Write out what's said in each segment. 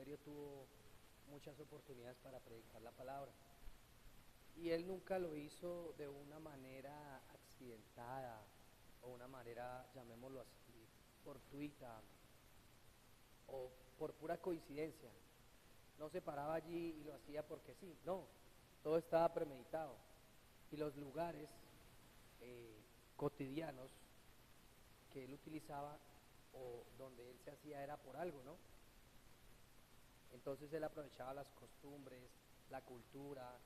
ministerio tuvo muchas oportunidades para predicar la palabra. Y él nunca lo hizo de una manera accidentada o una manera, llamémoslo así, fortuita o por pura coincidencia. No se paraba allí y lo hacía porque sí, no, todo estaba premeditado. Y los lugares cotidianos que él utilizaba o donde él se hacía era por algo, ¿no? Entonces él aprovechaba las costumbres, la cultura,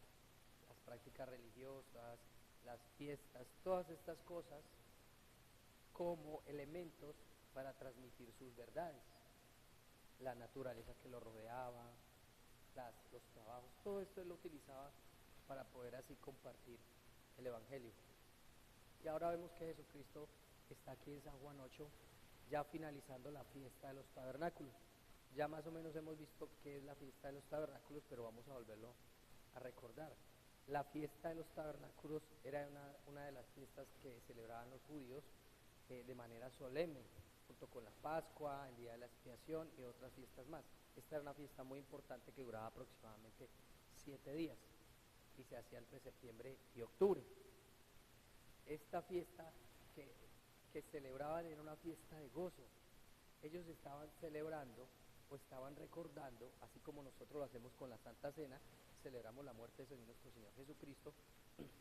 las prácticas religiosas, las fiestas, todas estas cosas como elementos para transmitir sus verdades, la naturaleza que lo rodeaba, los trabajos, todo esto él lo utilizaba para poder así compartir el Evangelio. Y ahora vemos que Jesucristo está aquí en San Juan 8, ya finalizando la fiesta de los tabernáculos. Ya más o menos hemos visto qué es la fiesta de los tabernáculos, pero vamos a volverlo a recordar. La fiesta de los tabernáculos era una de las fiestas que celebraban los judíos de manera solemne, junto con la Pascua, el Día de la Expiación y otras fiestas más. Esta era una fiesta muy importante que duraba aproximadamente 7 días y se hacía entre septiembre y octubre. Esta fiesta que celebraban era una fiesta de gozo. Ellos estaban celebrando o estaban recordando, así como nosotros lo hacemos con la Santa Cena, celebramos la muerte de nuestro Señor Jesucristo,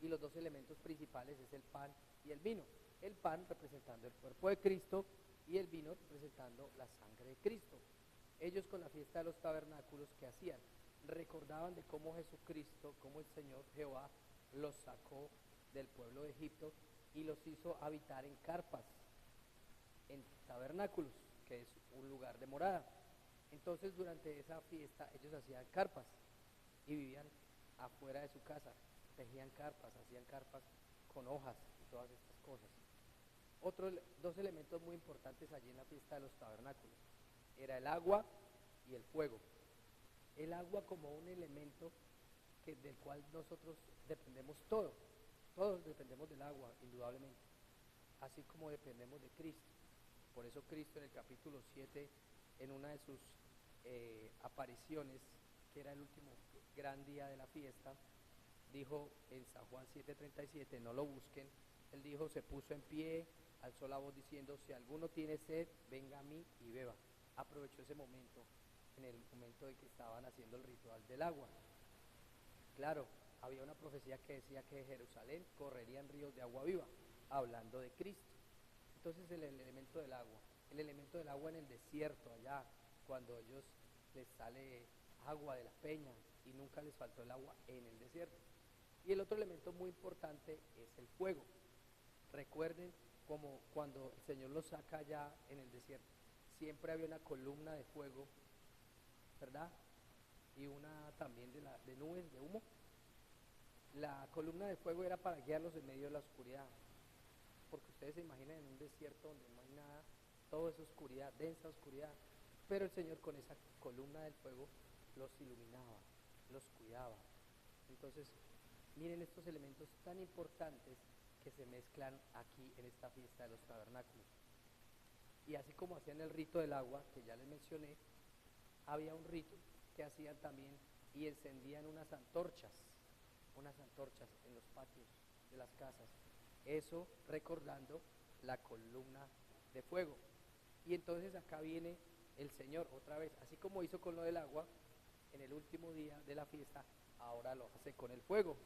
y los dos elementos principales es el pan y el vino. El pan representando el cuerpo de Cristo y el vino representando la sangre de Cristo. Ellos con la fiesta de los tabernáculos, ¿qué hacían? Recordaban de cómo Jesucristo, cómo el Señor Jehová los sacó del pueblo de Egipto y los hizo habitar en carpas, en tabernáculos, que es un lugar de morada. Entonces durante esa fiesta ellos hacían carpas y vivían afuera de su casa, tejían carpas, hacían carpas con hojas y todas estas cosas. Otros dos elementos muy importantes allí en la fiesta de los tabernáculos era el agua y el fuego. El agua como un elemento del cual nosotros dependemos todos dependemos del agua, indudablemente, así como dependemos de Cristo. Por eso Cristo en el capítulo 7, en una de sus apariciones, que era el último gran día de la fiesta, dijo en San Juan 7:37, no lo busquen, él dijo, se puso en pie, alzó la voz diciendo, si alguno tiene sed, venga a mí y beba. Aprovechó ese momento, en el momento de que estaban haciendo el ritual del agua. Claro, había una profecía que decía que de Jerusalén correrían ríos de agua viva, hablando de Cristo. Entonces el elemento del agua en el desierto allá, cuando ellos les sale agua de la peña y nunca les faltó el agua en el desierto. Y el otro elemento muy importante es el fuego. Recuerden como cuando el Señor los saca allá en el desierto, siempre había una columna de fuego, ¿verdad? Y una también de nubes, de humo. La columna de fuego era para guiarlos en medio de la oscuridad, porque ustedes se imaginan en un desierto donde no hay nada, todo es oscuridad, densa oscuridad, pero el Señor con esa columna del fuego los iluminaba, los cuidaba. Entonces, miren estos elementos tan importantes que se mezclan aquí en esta fiesta de los tabernáculos. Y así como hacían el rito del agua, que ya les mencioné, había un rito que hacían también y encendían unas antorchas en los patios de las casas, eso recordando la columna de fuego. Y entonces acá viene el Señor otra vez, así como hizo con lo del agua en el último día de la fiesta, ahora lo hace con el fuego,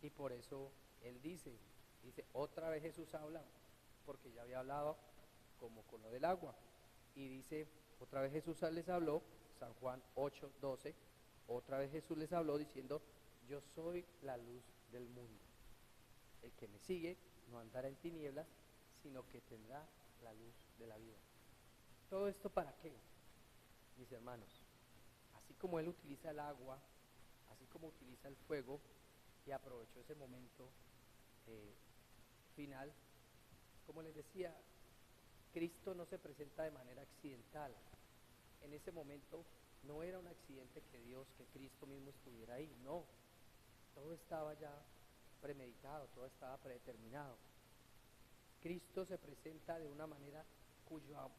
y por eso él dice otra vez Jesús habla, porque ya había hablado como con lo del agua, y dice, otra vez Jesús les habló, San Juan 8:12, otra vez Jesús les habló diciendo, yo soy la luz del mundo, el que me sigue no andará en tinieblas, sino que tendrá la luz de la vida. ¿Todo esto para qué, mis hermanos? Así como él utiliza el agua, así como utiliza el fuego, y aprovechó ese momento final, como les decía, Cristo no se presenta de manera accidental. En ese momento no era un accidente que Cristo mismo estuviera ahí, no. Todo estaba ya premeditado, todo estaba predeterminado. Cristo se presenta de una manera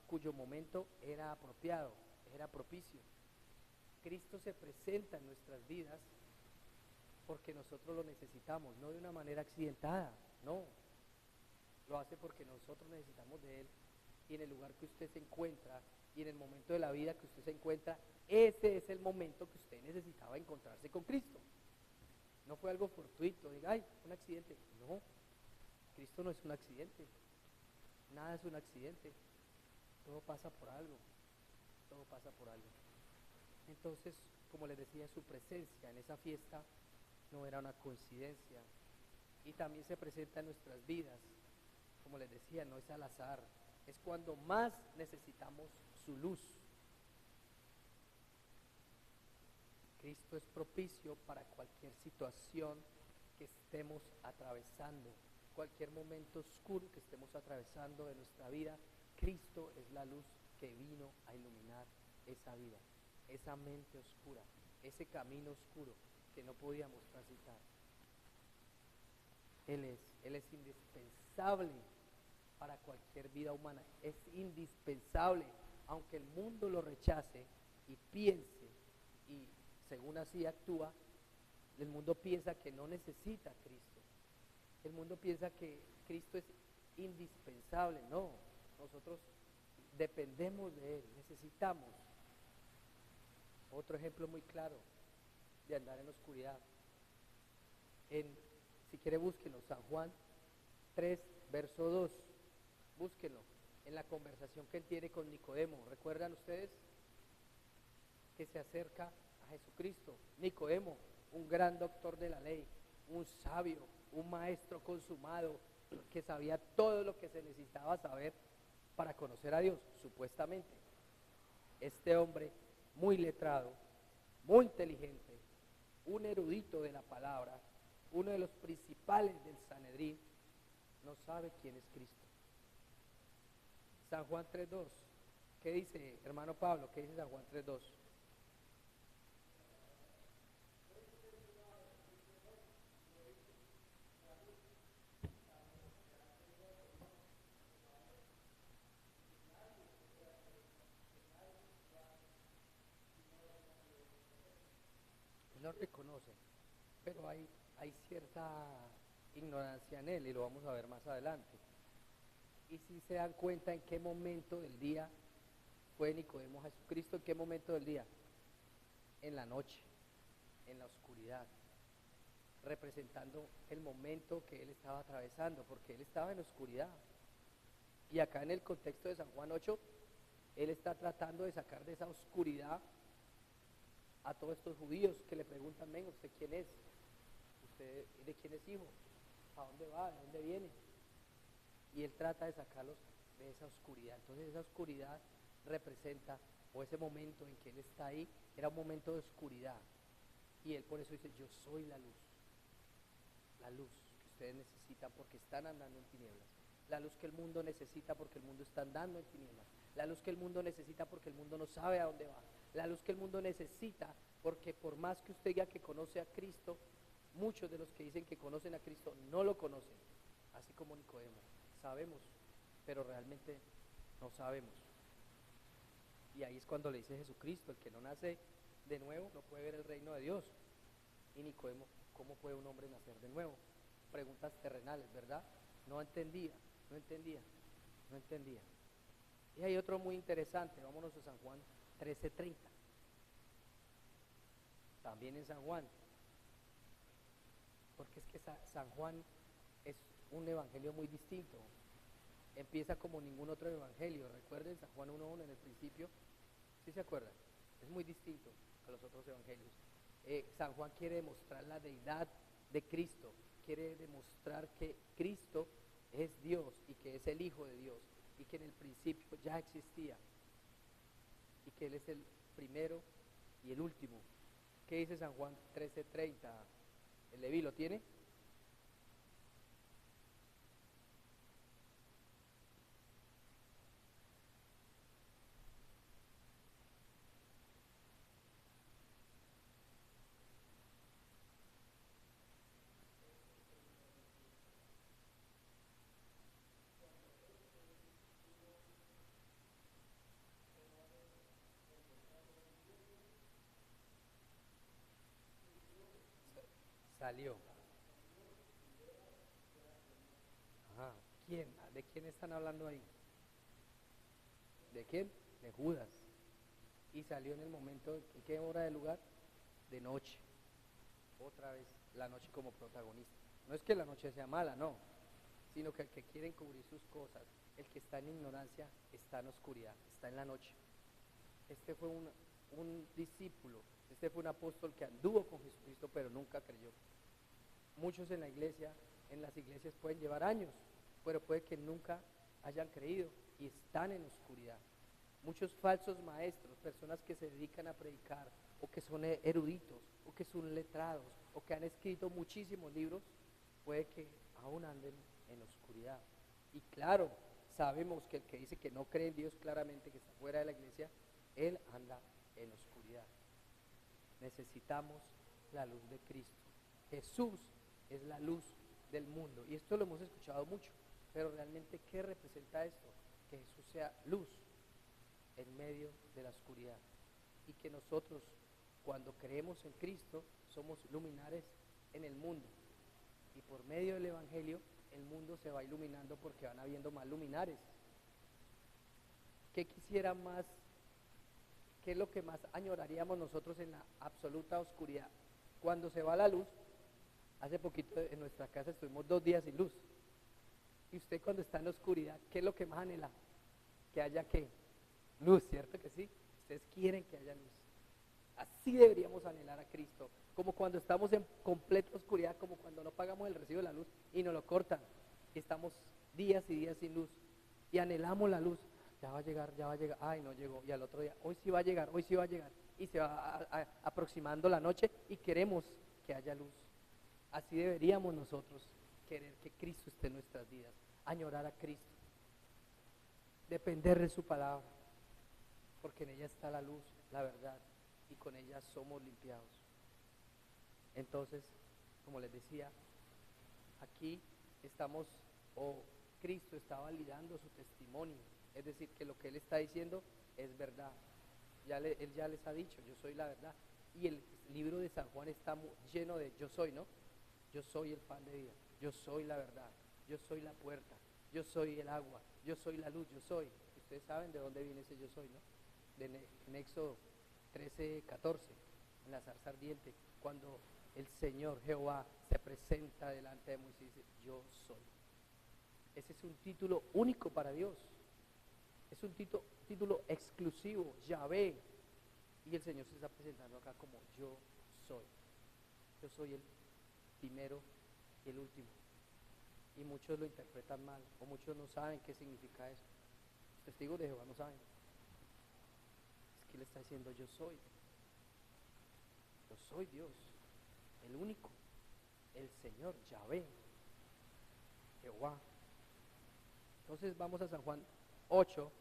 cuyo momento era apropiado, era propicio. Cristo se presenta en nuestras vidas porque nosotros lo necesitamos, no de una manera accidentada, no. Lo hace porque nosotros necesitamos de Él, y en el lugar que usted se encuentra y en el momento de la vida que usted se encuentra, ese es el momento que usted necesitaba encontrarse con Cristo. No fue algo fortuito, diga, ay, un accidente. No, Cristo no es un accidente, nada es un accidente, todo pasa por algo, todo pasa por algo. Entonces, como les decía, su presencia en esa fiesta no era una coincidencia, y también se presenta en nuestras vidas, como les decía, no es al azar, es cuando más necesitamos su luz. Cristo es propicio para cualquier situación que estemos atravesando, cualquier momento oscuro que estemos atravesando de nuestra vida. Cristo es la luz que vino a iluminar esa vida, esa mente oscura, ese camino oscuro que no podíamos transitar. Él es indispensable para cualquier vida humana, es indispensable, aunque el mundo lo rechace y piense, y según así actúa, el mundo piensa que no necesita a Cristo, el mundo piensa que Cristo es indispensable. No, nosotros dependemos de Él, necesitamos. Otro ejemplo muy claro de andar en oscuridad, si quiere búsquenlo, San Juan 3, verso 2, búsquenlo, en la conversación que él tiene con Nicodemo. ¿Recuerdan ustedes? Que se acerca a Jesucristo, Nicodemo, un gran doctor de la ley, un sabio, un maestro consumado, que sabía todo lo que se necesitaba saber para conocer a Dios, supuestamente. Este hombre, muy letrado, muy inteligente, un erudito de la palabra, uno de los principales del Sanedrín, no sabe quién es Cristo. San Juan 3:2, ¿qué dice, hermano Pablo? ¿Qué dice San Juan 3:2? Él lo reconoce, pero hay cierta ignorancia en él, y lo vamos a ver más adelante. Y si se dan cuenta en qué momento del día fue Nicodemo a Jesucristo, ¿en qué momento del día? En la noche, en la oscuridad, representando el momento que él estaba atravesando, porque él estaba en oscuridad. Y acá en el contexto de San Juan 8, él está tratando de sacar de esa oscuridad a todos estos judíos que le preguntan, ven, ¿usted quién es? ¿Usted de quién es hijo? ¿A dónde va? ¿De dónde viene? Y él trata de sacarlos de esa oscuridad. Entonces esa oscuridad representa, o ese momento en que él está ahí, era un momento de oscuridad. Y él por eso dice, yo soy la luz que ustedes necesitan porque están andando en tinieblas, la luz que el mundo necesita porque el mundo está andando en tinieblas, la luz que el mundo necesita porque el mundo no sabe a dónde va, la luz que el mundo necesita porque por más que usted diga que conoce a Cristo, muchos de los que dicen que conocen a Cristo no lo conocen, así como Nicodemo. Sabemos, pero realmente no sabemos. Y ahí es cuando le dice Jesucristo, el que no nace de nuevo no puede ver el reino de Dios. Y Nicodemo, ¿cómo puede un hombre nacer de nuevo? Preguntas terrenales, ¿verdad? No entendía. Y hay otro muy interesante, vámonos a San Juan 13:30. También en San Juan, porque es que San Juan es un evangelio muy distinto. Empieza como ningún otro evangelio. Recuerden San Juan 1:1 en el principio, ¿sí se acuerdan? Es muy distinto a los otros evangelios. San Juan quiere demostrar la deidad de Cristo, quiere demostrar que Cristo es Dios y que es el Hijo de Dios y que en el principio ya existía y que Él es el primero y el último. ¿Qué dice San Juan 13:30? ¿El Leví lo tiene? salió. Ajá. ¿Quién? ¿De quién están hablando ahí? ¿De quién? De Judas. Y salió en el momento, ¿en qué hora del lugar? De noche. Otra vez, la noche como protagonista. No es que la noche sea mala, no, sino que el que quiere encubrir sus cosas, el que está en ignorancia, está en oscuridad, está en la noche. Este fue un discípulo, este fue un apóstol que anduvo con Jesucristo, pero nunca creyó. Muchos en la iglesia, en las iglesias pueden llevar años, pero puede que nunca hayan creído y están en oscuridad. Muchos falsos maestros, personas que se dedican a predicar, o que son eruditos, o que son letrados, o que han escrito muchísimos libros, puede que aún anden en oscuridad. Y claro, sabemos que el que dice que no cree en Dios claramente, que está fuera de la iglesia, él anda en oscuridad. Necesitamos la luz de Cristo. Jesús es la luz del mundo. Y esto lo hemos escuchado mucho, pero realmente, ¿qué representa esto? Que Jesús sea luz en medio de la oscuridad. Y que nosotros, cuando creemos en Cristo, somos luminares en el mundo. Y por medio del Evangelio, el mundo se va iluminando porque van habiendo más luminares. ¿Qué quisiera más? ¿Qué es lo que más añoraríamos nosotros en la absoluta oscuridad? Cuando se va la luz, hace poquito en nuestra casa estuvimos 2 días sin luz. Y usted cuando está en la oscuridad, ¿qué es lo que más anhela? Que haya ¿qué? Luz, ¿cierto que sí? Ustedes quieren que haya luz. Así deberíamos anhelar a Cristo, como cuando estamos en completa oscuridad, como cuando no pagamos el recibo de la luz y nos lo cortan, y estamos días y días sin luz, y anhelamos la luz. Ya va a llegar, ay, no llegó, y al otro día, hoy sí va a llegar, y se va aproximando la noche y queremos que haya luz. Así deberíamos nosotros querer que Cristo esté en nuestras vidas, añorar a Cristo, depender de su palabra, porque en ella está la luz, la verdad, y con ella somos limpiados. Entonces, como les decía, aquí estamos, Cristo está validando su testimonio, es decir, que lo que Él está diciendo es verdad. Él ya les ha dicho, yo soy la verdad. Y el libro de San Juan está lleno de yo soy, ¿no? Yo soy el pan de vida, yo soy la verdad, yo soy la puerta, yo soy el agua, yo soy la luz, yo soy. Ustedes saben de dónde viene ese yo soy, ¿no? En Éxodo 13:14, en la zarza ardiente, cuando el Señor Jehová se presenta delante de Moisés y dice, yo soy. Ese es un título único para Dios, es un título exclusivo, Yahvé, y el Señor se está presentando acá como yo soy el primero y el último. Y muchos lo interpretan mal, o muchos no saben qué significa eso. Los testigos de Jehová no saben. Es que Él está diciendo yo soy Dios, el único, el Señor, Yahvé, Jehová. Entonces vamos a San Juan 8,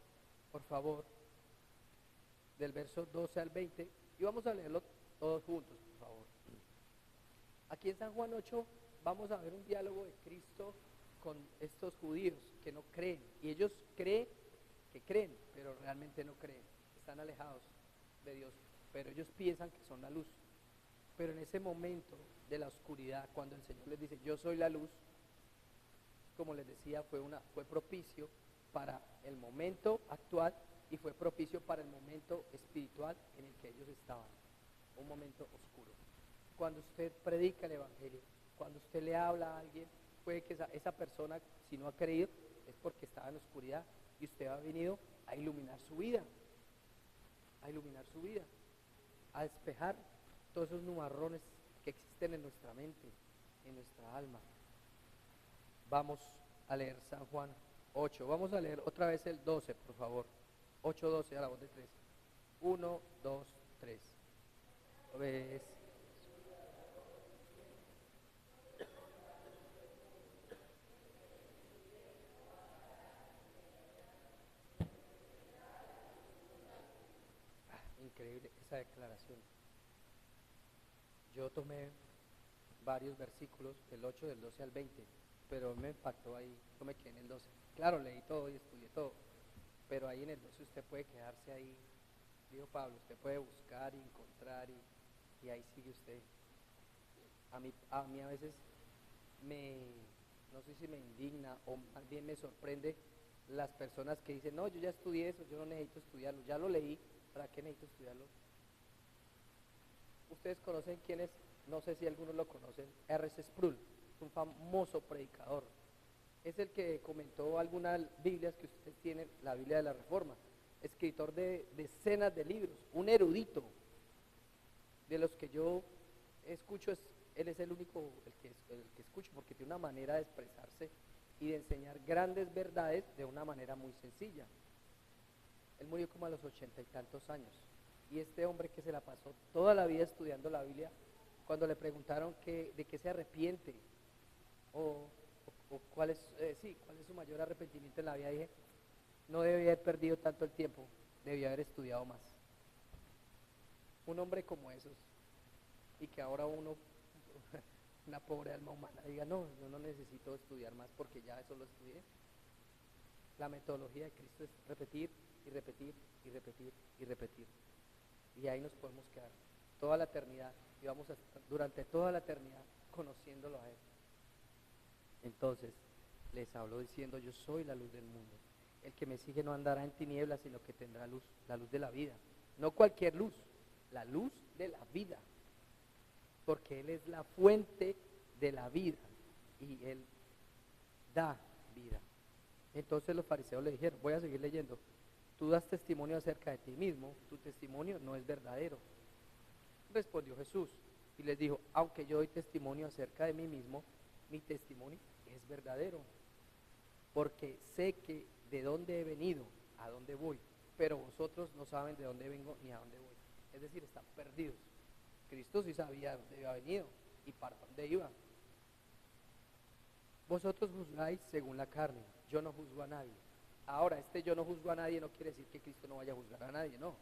por favor, del verso 12 al 20, y vamos a leerlo todos juntos, por favor. Aquí en San Juan 8 vamos a ver un diálogo de Cristo con estos judíos que no creen, y ellos creen que creen, pero realmente no creen, están alejados de Dios, pero ellos piensan que son la luz. Pero en ese momento de la oscuridad, cuando el Señor les dice yo soy la luz, como les decía, fue propicio para el momento actual y fue propicio para el momento espiritual en el que ellos estaban, un momento oscuro. Cuando usted predica el Evangelio, cuando usted le habla a alguien, puede que esa persona, si no ha creído, es porque estaba en oscuridad y usted ha venido a iluminar su vida, a despejar todos esos nubarrones que existen en nuestra mente, en nuestra alma. Vamos a leer San Juan 8, vamos a leer otra vez el 12, por favor. 8:12 a la voz de 3. 1, 2, 3. ¿Ves? Increíble esa declaración. Yo tomé varios versículos, del 8, del 12 al 20, pero me impactó ahí, yo me quedé en el 12. Claro, leí todo y estudié todo, pero ahí en el 12 usted puede quedarse ahí, dijo Pablo, usted puede buscar y encontrar y ahí sigue usted. A mí a veces me, no sé si me indigna o más bien me sorprende las personas que dicen, no, yo ya estudié eso, yo no necesito estudiarlo, ya lo leí, ¿para qué necesito estudiarlo? Ustedes conocen quién es, no sé si algunos lo conocen, R.C. Sproul, es un famoso predicador. Es el que comentó algunas Biblias que ustedes tienen, la Biblia de la Reforma, escritor de decenas de libros, un erudito, de los que yo escucho, él es el único, el que escucho, porque tiene una manera de expresarse y de enseñar grandes verdades de una manera muy sencilla. Él murió como a los 80 y tantos años. Y este hombre que se la pasó toda la vida estudiando la Biblia, cuando le preguntaron de qué se arrepiente o, o cuál es, cuál es su mayor arrepentimiento en la vida, dije, no debía haber perdido tanto el tiempo, debía haber estudiado más. Un hombre como esos, y que ahora uno, una pobre alma humana, diga, no, yo no necesito estudiar más porque ya eso lo estudié. La metodología de Cristo es repetir y repetir y repetir y repetir. Y ahí nos podemos quedar toda la eternidad y vamos a estar durante toda la eternidad conociéndolo a Él. Entonces, les hablo diciendo, yo soy la luz del mundo. El que me sigue no andará en tinieblas, sino que tendrá luz, la luz de la vida. No cualquier luz, la luz de la vida. Porque Él es la fuente de la vida y Él da vida. Entonces los fariseos le dijeron, voy a seguir leyendo, tú das testimonio acerca de ti mismo, tu testimonio no es verdadero. Respondió Jesús y les dijo, aunque yo doy testimonio acerca de mí mismo, mi testimonio es verdadero, porque sé que de dónde he venido, a dónde voy, pero vosotros no saben de dónde vengo ni a dónde voy. Es decir, están perdidos. Cristo sí sabía de dónde había venido y para dónde iba. Vosotros juzgáis según la carne, yo no juzgo a nadie. Ahora, yo no juzgo a nadie no quiere decir que Cristo no vaya a juzgar a nadie, no.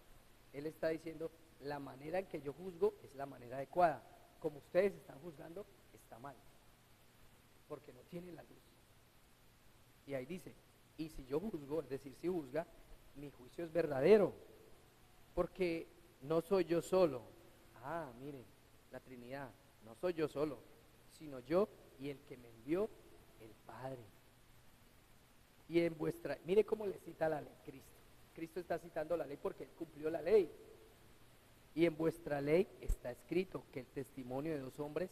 Él está diciendo, la manera en que yo juzgo es la manera adecuada. Como ustedes están juzgando, está mal, porque no tienen la luz. Y ahí dice, y si yo juzgo, es decir, si juzga, mi juicio es verdadero, porque no soy yo solo. Ah, miren, la Trinidad, no soy yo solo, sino yo y el que me envió, el Padre. Y en vuestra, mire cómo le cita la ley Cristo. Cristo está citando la ley porque Él cumplió la ley. Y en vuestra ley está escrito que el testimonio de dos hombres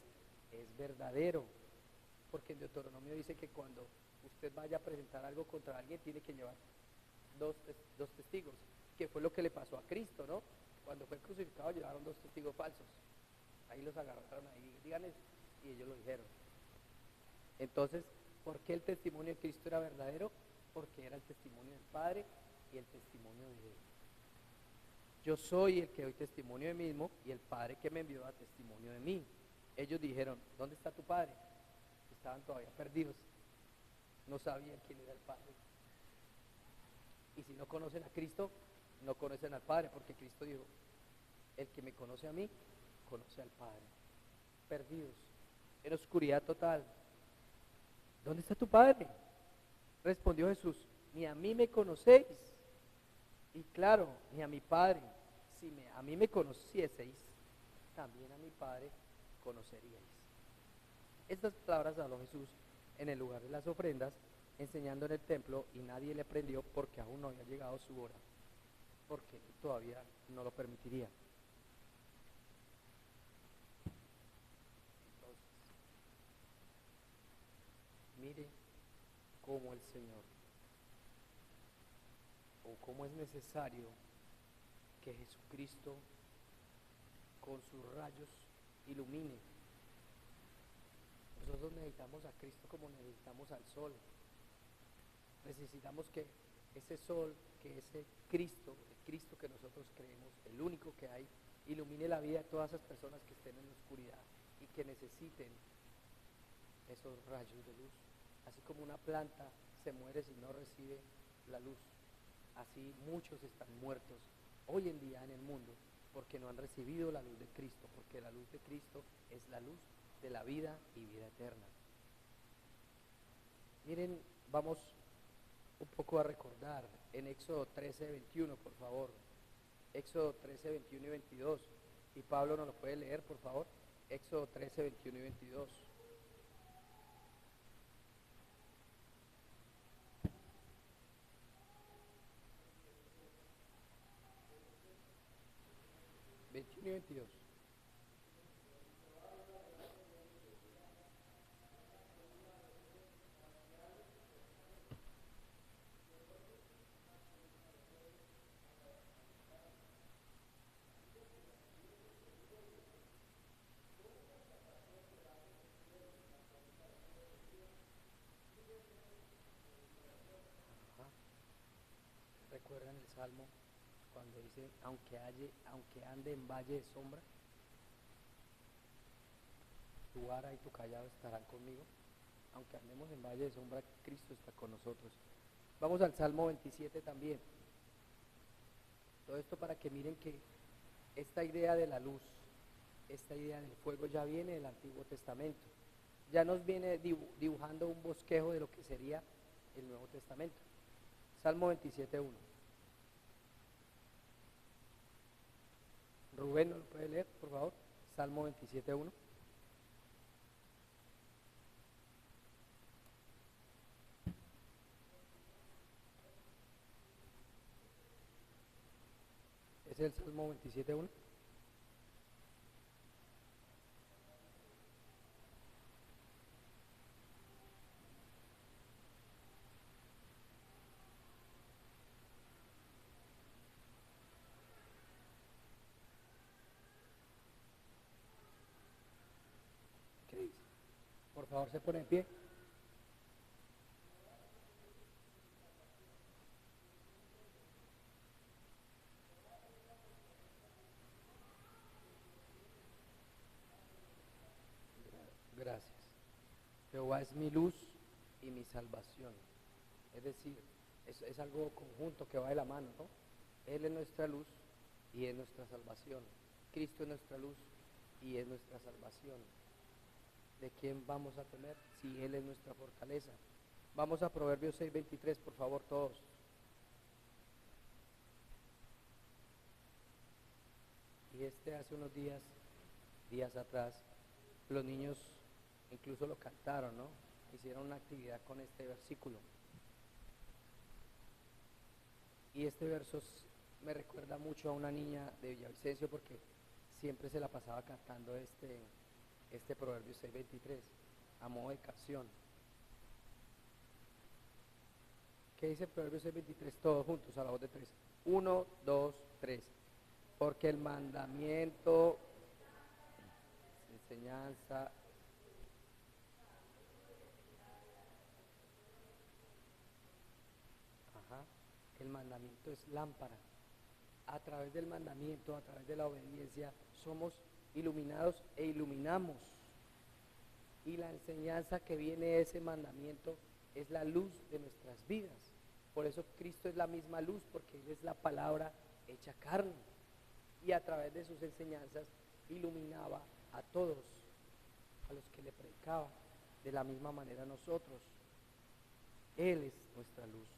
es verdadero. Porque en Deuteronomio dice que cuando usted vaya a presentar algo contra alguien, tiene que llevar dos testigos, que fue lo que le pasó a Cristo, ¿no? Cuando fue crucificado llevaron dos testigos falsos. Ahí los agarraron ahí, digan eso, y ellos lo dijeron. Entonces, ¿por qué el testimonio de Cristo era verdadero? Porque era el testimonio del Padre y el testimonio de Él. Yo soy el que doy testimonio de mí mismo y el Padre que me envió da testimonio de mí. Ellos dijeron, ¿dónde está tu Padre? Estaban todavía perdidos, no sabían quién era el Padre. Y si no conocen a Cristo, no conocen al Padre, porque Cristo dijo, el que me conoce a mí, conoce al Padre. Perdidos, en oscuridad total. ¿Dónde está tu Padre? Respondió Jesús, ni a mí me conocéis, y claro, ni a mi Padre. Si a mí me conocieseis, también a mi Padre conoceríais. Estas palabras habló Jesús en el lugar de las ofrendas, enseñando en el templo, y nadie le prendió porque aún no había llegado su hora, porque todavía no lo permitiría. Entonces, mire cómo el Señor, o cómo es necesario que Jesucristo con sus rayos ilumine. Nosotros necesitamos a Cristo como necesitamos al sol. Necesitamos que ese sol, que ese Cristo, el Cristo que nosotros creemos, el único que hay, ilumine la vida de todas esas personas que estén en la oscuridad y que necesiten esos rayos de luz. Así como una planta se muere si no recibe la luz, así muchos están muertos hoy en día en el mundo porque no han recibido la luz de Cristo, porque la luz de Cristo es la luz de la vida y vida eterna. Miren, vamos un poco a recordar en Éxodo 13, 21, por favor. Éxodo 13, 21 y 22. Y Pablo nos lo puede leer, por favor. Éxodo 13, 21 y 22. Veintiuno y 22. Ajá. ¿Recuerdan el Salmo cuando dice, aunque ande en valle de sombra, tu vara y tu callado estarán conmigo? Aunque andemos en valle de sombra, Cristo está con nosotros. Vamos al Salmo 27 también. Todo esto para que miren que esta idea de la luz, esta idea del fuego ya viene del Antiguo Testamento. Ya nos viene dibujando un bosquejo de lo que sería el Nuevo Testamento. Salmo 27.1. Rubén, ¿no lo puede leer, por favor? Salmo 27.1. ¿Es el Salmo 27.1? ¿Qué dice? Por favor, se pone en pie. Gracias. Jehová es mi luz y mi salvación. Es decir, es algo conjunto que va de la mano, ¿no? Él es nuestra luz y es nuestra salvación. Cristo es nuestra luz y es nuestra salvación. ¿De quién vamos a temer si Él es nuestra fortaleza? Vamos a Proverbios 6:23, por favor, todos. Y hace unos días atrás, los niños incluso lo cantaron, ¿no? Hicieron una actividad con este versículo. Y este verso me recuerda mucho a una niña de Villavicencio porque siempre se la pasaba cantando este Proverbio 6:23 a modo de canción. ¿Qué dice Proverbio 6:23? Todos juntos a la voz de tres. 1, 2, 3. Porque el mandamiento, enseñanza, ajá, el mandamiento es lámpara. A través del mandamiento, a través de la obediencia, somos iluminados e iluminamos. Y la enseñanza que viene de ese mandamiento es la luz de nuestras vidas. Por eso Cristo es la misma luz, porque Él es la palabra hecha carne. Y a través de sus enseñanzas iluminaba a todos, a los que le predicaba. De la misma manera nosotros. Él es nuestra luz,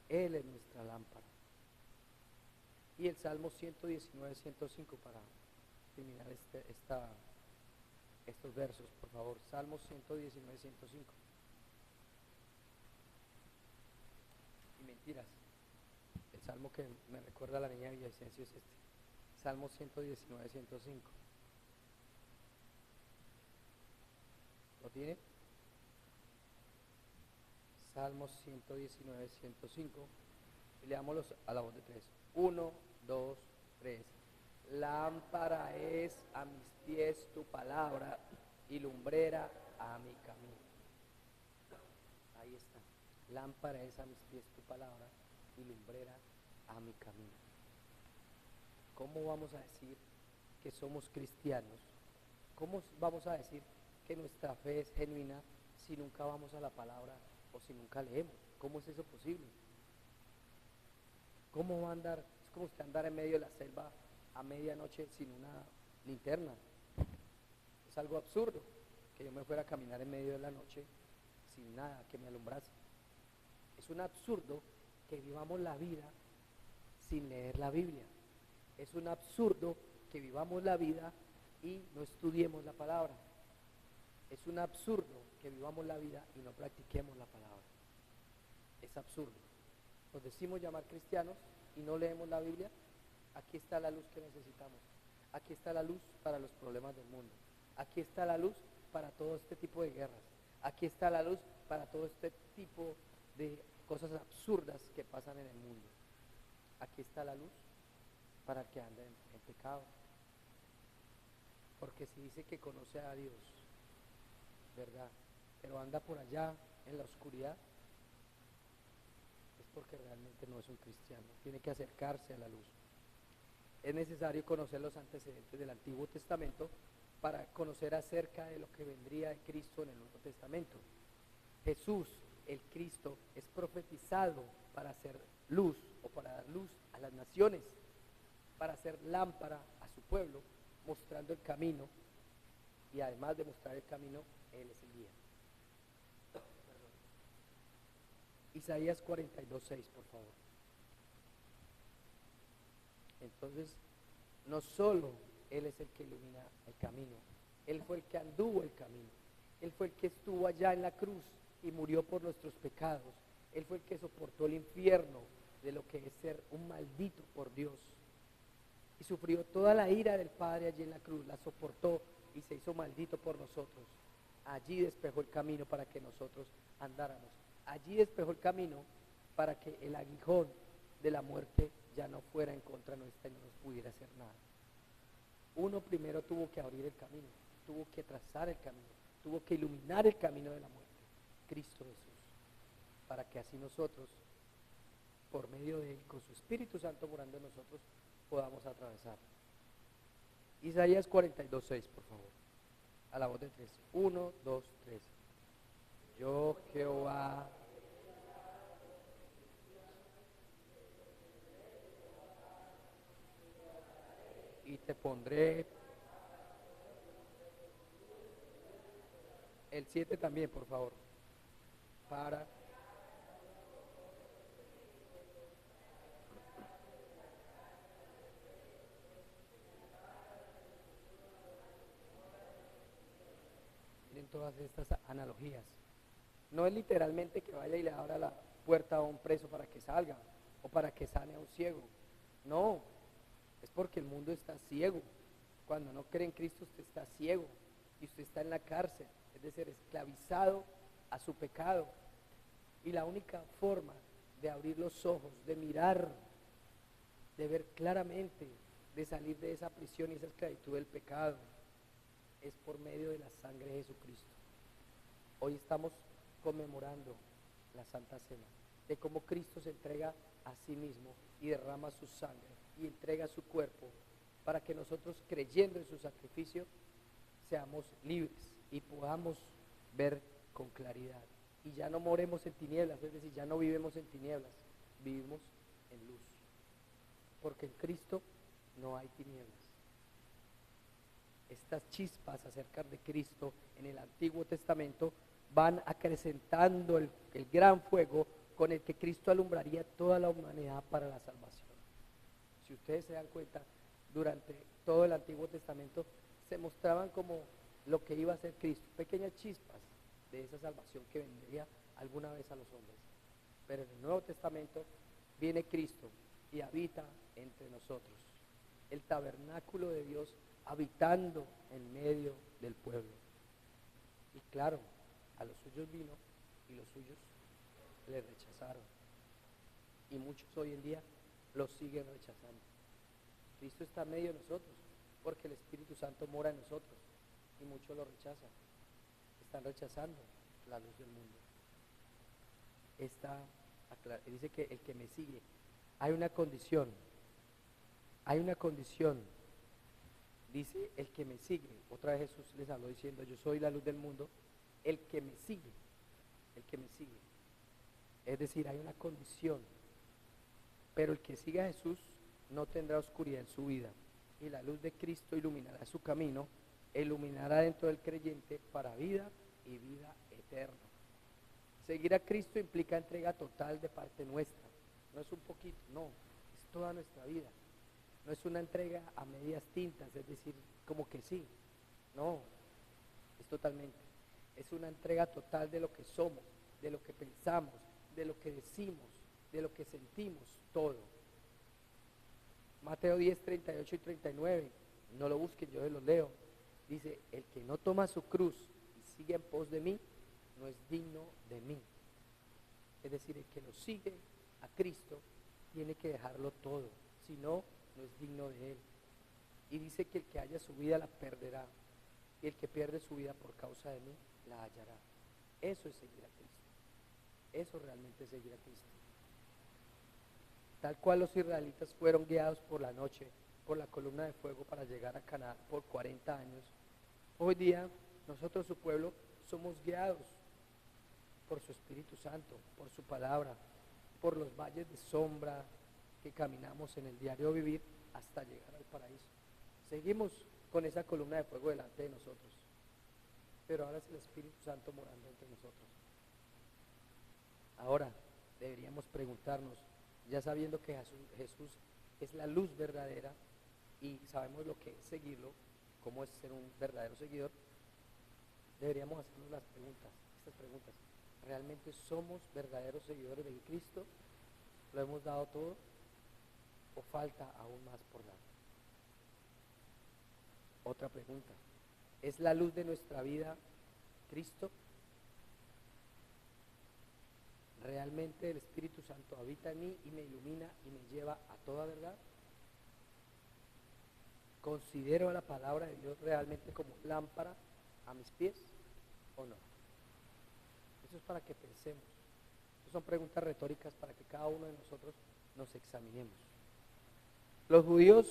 Él es nuestra lámpara. Y el Salmo 119, 105 para terminar estos versos, por favor. Salmo 119, 105. Y mentiras. El salmo que me recuerda a la niña de Villavicencio es este. Salmo 119, 105. ¿Lo tiene? Salmo 119, 105. Y leámoslos a la voz de tres. 1, 2, 3. Lámpara es a mis pies tu palabra y lumbrera a mi camino. Ahí está. Lámpara es a mis pies tu palabra y lumbrera a mi camino. ¿Cómo vamos a decir que somos cristianos? ¿Cómo vamos a decir que nuestra fe es genuina si nunca vamos a la palabra o si nunca leemos? ¿Cómo es eso posible? ¿Cómo va a andar? Es como usted andar en medio de la selva a medianoche sin una linterna. Es algo absurdo que yo me fuera a caminar en medio de la noche sin nada que me alumbrase. Es un absurdo que vivamos la vida sin leer la Biblia. Es un absurdo que vivamos la vida y no estudiemos la palabra. Es un absurdo que vivamos la vida y no practiquemos la palabra. Es absurdo. Nos decimos llamar cristianos y no leemos la Biblia. Aquí está la luz que necesitamos. Aquí está la luz para los problemas del mundo. Aquí está la luz para todo este tipo de guerras. Aquí está la luz para todo este tipo de cosas absurdas que pasan en el mundo. Aquí está la luz para el que anda en pecado. Porque si dice que conoce a Dios, ¿verdad? Pero anda por allá en la oscuridad, es porque realmente no es un cristiano. Tiene que acercarse a la luz. Es necesario conocer los antecedentes del Antiguo Testamento para conocer acerca de lo que vendría de Cristo en el Nuevo Testamento. Jesús, el Cristo, es profetizado para hacer luz o para dar luz a las naciones, para hacer lámpara a su pueblo, mostrando el camino, y además de mostrar el camino, Él es el guía. Isaías 42:6, por favor. Entonces, no solo Él es el que ilumina el camino, Él fue el que anduvo el camino, Él fue el que estuvo allá en la cruz y murió por nuestros pecados, Él fue el que soportó el infierno de lo que es ser un maldito por Dios, y sufrió toda la ira del Padre allí en la cruz, la soportó y se hizo maldito por nosotros. Allí despejó el camino para que nosotros andáramos, allí despejó el camino para que el aguijón de la muerte ya no fuera en contra nuestra y no nos pudiera hacer nada. Uno primero tuvo que abrir el camino, tuvo que trazar el camino, tuvo que iluminar el camino de la muerte, Cristo Jesús, para que así nosotros, por medio de Él, con su Espíritu Santo morando en nosotros, podamos atravesar. Isaías 42:6, por favor, a la voz de tres. 1, 2, 3. Yo, Jehová, y te pondré. El 7 también, por favor. Para miren todas estas analogías. No es literalmente que vaya y le abra la puerta a un preso para que salga o para que sane a un ciego. No, es porque el mundo está ciego. Cuando no cree en Cristo, usted está ciego y usted está en la cárcel, es decir, esclavizado a su pecado. Y la única forma de abrir los ojos, de mirar, de ver claramente, de salir de esa prisión y esa esclavitud del pecado, es por medio de la sangre de Jesucristo. Hoy estamos conmemorando la Santa Cena, de cómo Cristo se entrega a sí mismo y derrama su sangre y entrega su cuerpo para que nosotros, creyendo en su sacrificio, seamos libres y podamos ver con claridad y ya no moremos en tinieblas, es decir, ya no vivimos en tinieblas, vivimos en luz, porque en Cristo no hay tinieblas. Estas chispas acerca de Cristo en el Antiguo Testamento van acrecentando el gran fuego con el que Cristo alumbraría toda la humanidad para la salvación. Si ustedes se dan cuenta, durante todo el Antiguo Testamento se mostraban como lo que iba a ser Cristo, pequeñas chispas de esa salvación que vendría alguna vez a los hombres. Pero en el Nuevo Testamento viene Cristo y habita entre nosotros, el tabernáculo de Dios habitando en medio del pueblo. Y claro, a los suyos vino y los suyos le rechazaron. Y muchos hoy en día lo siguen rechazando. Cristo está en medio de nosotros porque el Espíritu Santo mora en nosotros y muchos lo rechazan. Están rechazando la luz del mundo. Dice que el que me sigue, hay una condición, dice el que me sigue. Otra vez Jesús les habló diciendo, yo soy la luz del mundo, el que me sigue. Es decir, hay una condición, pero el que siga a Jesús no tendrá oscuridad en su vida, y la luz de Cristo iluminará su camino, iluminará dentro del creyente para vida y vida eterna. Seguir a Cristo implica entrega total de parte nuestra, no es un poquito, no, es toda nuestra vida. No es una entrega a medias tintas, es decir, como que sí. No, es totalmente. Es una entrega total de lo que somos, de lo que pensamos, de lo que decimos, de lo que sentimos, todo. Mateo 10, 38 y 39, no lo busquen, yo los leo. Dice, el que no toma su cruz y sigue en pos de mí, no es digno de mí. Es decir, el que lo sigue a Cristo tiene que dejarlo todo, si no, no es digno de él. Y dice que el que haya su vida la perderá, y el que pierde su vida por causa de mí, la hallará. Eso es seguir a Cristo. Eso realmente es seguir a Cristo. Tal cual los israelitas fueron guiados por la noche, por la columna de fuego para llegar a Canaán por 40 años, hoy día nosotros, su pueblo, somos guiados por su Espíritu Santo, por su palabra, por los valles de sombra que caminamos en el diario vivir hasta llegar al paraíso. Seguimos con esa columna de fuego delante de nosotros, pero ahora es el Espíritu Santo morando entre nosotros. Ahora deberíamos preguntarnos, ya sabiendo que Jesús es la luz verdadera y sabemos lo que es seguirlo, cómo es ser un verdadero seguidor, deberíamos hacernos estas preguntas. ¿Realmente somos verdaderos seguidores de Cristo? ¿Lo hemos dado todo? ¿O falta aún más por dar? Otra pregunta, ¿es la luz de nuestra vida Cristo? ¿Realmente el Espíritu Santo habita en mí y me ilumina y me lleva a toda verdad? ¿Considero la palabra de Dios realmente como lámpara a mis pies o no? Eso es para que pensemos. Esas son preguntas retóricas para que cada uno de nosotros nos examinemos. Los judíos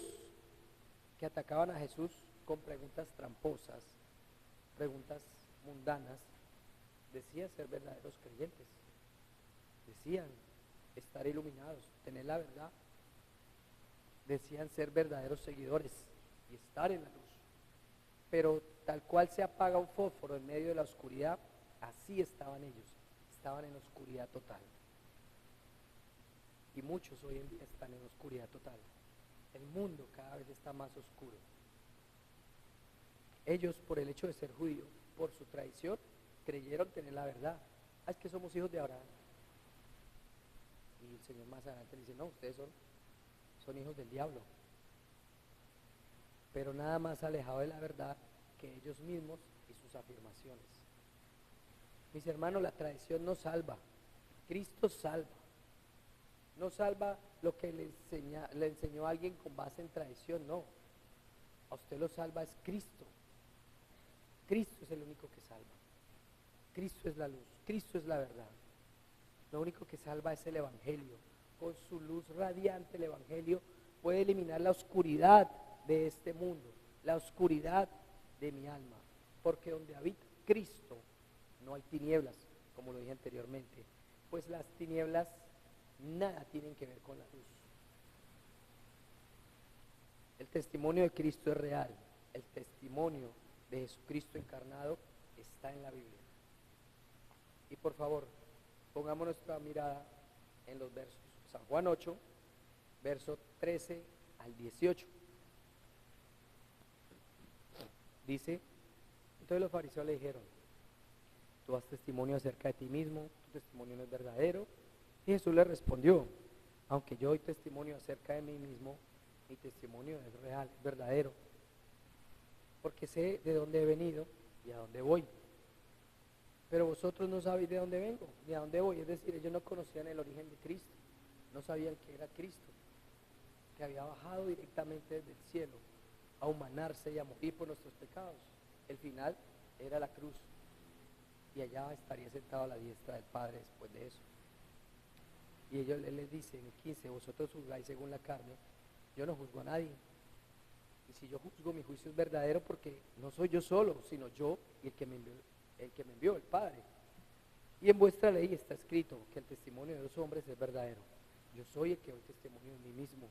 que atacaban a Jesús con preguntas tramposas, preguntas mundanas, decían ser verdaderos creyentes, decían estar iluminados, tener la verdad, decían ser verdaderos seguidores y estar en la luz. Pero tal cual se apaga un fósforo en medio de la oscuridad, así estaban ellos, estaban en oscuridad total. Y muchos hoy en día están en oscuridad total. El mundo cada vez está más oscuro. Ellos, por el hecho de ser judíos, por su tradición, creyeron tener la verdad. Es que somos hijos de Abraham. Y el Señor más adelante dice, no, ustedes son hijos del diablo. Pero nada más alejado de la verdad que ellos mismos y sus afirmaciones. Mis hermanos, la tradición no salva, Cristo salva. No salva lo que le enseñó a alguien con base en tradición, no. A usted lo salva es Cristo. Cristo es el único que salva. Cristo es la luz, Cristo es la verdad. Lo único que salva es el Evangelio. Con su luz radiante el Evangelio puede eliminar la oscuridad de este mundo, la oscuridad de mi alma. Porque donde habita Cristo no hay tinieblas, como lo dije anteriormente. Pues las tinieblas nada tienen que ver con la luz. El testimonio de Cristo es real. El testimonio de Jesucristo encarnado está en la Biblia. Y por favor, pongamos nuestra mirada en los versos. San Juan 8, verso 13 al 18. Dice, entonces los fariseos le dijeron, tú das testimonio acerca de ti mismo, tu testimonio no es verdadero. Y Jesús le respondió, aunque yo doy testimonio acerca de mí mismo, mi testimonio es real, es verdadero, porque sé de dónde he venido y a dónde voy. Pero vosotros no sabéis de dónde vengo, ni a dónde voy. Es decir, ellos no conocían el origen de Cristo, no sabían que era Cristo, que había bajado directamente desde el cielo a humanarse y a morir por nuestros pecados. El final era la cruz, y allá estaría sentado a la diestra del Padre después de eso. Y ellos les dicen en el 15, vosotros juzgáis según la carne, yo no juzgo a nadie. Y si yo juzgo, mi juicio es verdadero, porque no soy yo solo, sino yo y el que me envió, el Padre. Y en vuestra ley está escrito que el testimonio de los hombres es verdadero. Yo soy el que doy testimonio de mí mismo,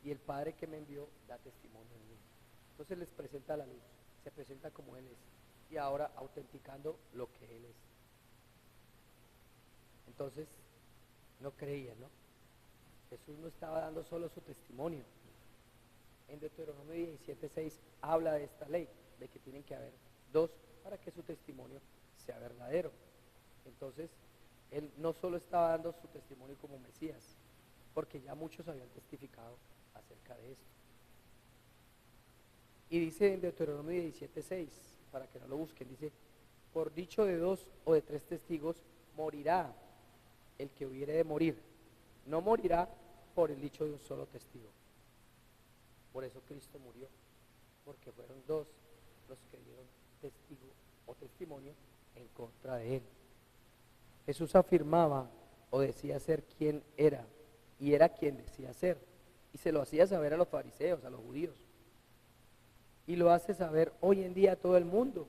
y el Padre que me envió da testimonio de mí. Entonces les presenta la luz, se presenta como Él es, y ahora autenticando lo que Él es. Entonces no creían, ¿no? Jesús no estaba dando solo su testimonio, En Deuteronomio 17:6 habla de esta ley, de que tienen que haber dos para que su testimonio sea verdadero. Entonces, él no solo estaba dando su testimonio como Mesías, porque ya muchos habían testificado acerca de esto. Y dice en Deuteronomio 17:6, para que no lo busquen, dice, por dicho de 2 o de 3 testigos morirá el que hubiere de morir, no morirá por el dicho de un solo testigo. Por eso Cristo murió, porque fueron 2 los que dieron testigo o testimonio en contra de él. Jesús afirmaba o decía ser quien era, y era quien decía ser, y se lo hacía saber a los fariseos, a los judíos, y lo hace saber hoy en día a todo el mundo.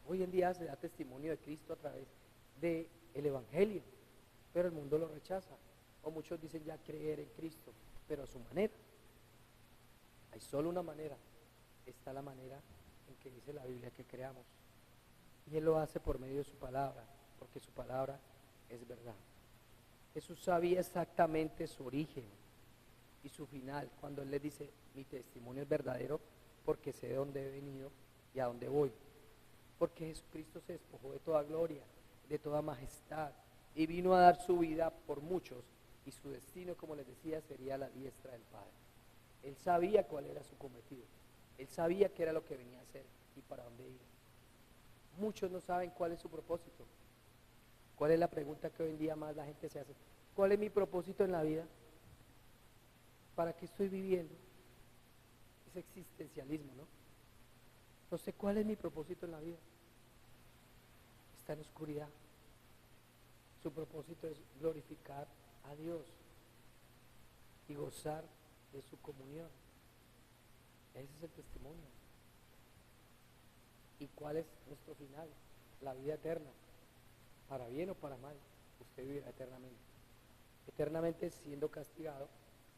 Hoy en día se da testimonio de Cristo a través del Evangelio, pero el mundo lo rechaza, o muchos dicen ya creer en Cristo, pero a su manera. Hay solo una manera, está la manera en que dice la Biblia que creamos, y Él lo hace por medio de su palabra, porque su palabra es verdad. Jesús sabía exactamente su origen y su final, cuando Él les dice, mi testimonio es verdadero, porque sé de dónde he venido y a dónde voy. Porque Jesucristo se despojó de toda gloria, de toda majestad, y vino a dar su vida por muchos, y su destino, como les decía, sería la diestra del Padre. Él sabía cuál era su cometido, Él sabía qué era lo que venía a hacer y para dónde iba. Muchos no saben cuál es su propósito. ¿Cuál es la pregunta que hoy en día más la gente se hace? ¿Cuál es mi propósito en la vida? ¿Para qué estoy viviendo? Es existencialismo, ¿no? No sé cuál es mi propósito en la vida. Está en oscuridad. Su propósito es glorificar a Dios y gozar de su comunión. Ese es el testimonio. ¿Y cuál es nuestro final? La vida eterna. Para bien o para mal, usted vivirá eternamente. Eternamente siendo castigado